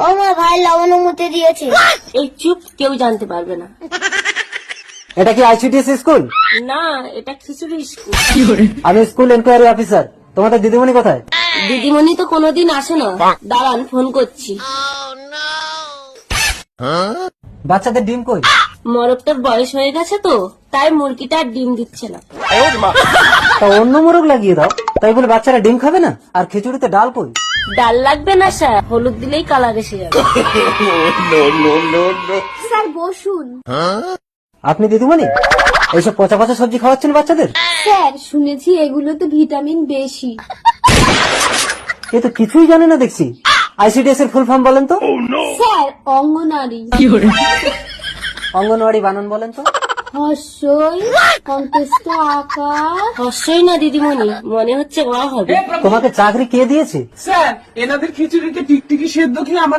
ও মা, ভাই লবণ মুতে দিয়েছে। এই চুপ, কেউ জানতে পারবে না। এটা কি আইসিডিএস স্কুল? না, এটা খিচুড়ি স্কুল। আমি স্কুল এনকোয়ারি অফিসার। তোমাদের দিদিমণি কোথায়? দিদিমণি তো কোনোদিন আসে না, দাঁড়ান ফোন করছি। বাচ্চাদের ডিম কই? মরকটার বয়স হয়ে গেছে তো, তাই মুরগিটা আর ডিম দিচ্ছে না। তা অন্য মোরগ লাগিয়ে দাও। তাই বলে বাচ্চারা ডিম খাবে না? আর খিচুড়িতে ডাল কই? ডাল লাগবে না স্যার, হলুদ দিলেই কালার এসে যাবে। স্যার বসুন। আপনি দিদিমণি এইসব পচা পচা সবজি খাওয়াচ্ছেন বাচ্চাদের? স্যার শুনেছি এগুলোতে ভিটামিন বেশি। এ তো কিছুই জানে না দেখছি। আইসিডিএস এর ফুল ফর্ম বলেন তো? স্যার অঙ্গনারী। অঙ্গনওয়াড়ি বানান বলেন তো? হর্ষই কন্টেস্ট আকার। হর্ষই না দিদিমণি, মনে হচ্ছে ওয়া হবে। তোমাকে চাকরি কে দিয়েছে? স্যার, এনাদের খিচুড়িতে টিকটিকি সেদ্ধ খেয়ে আমার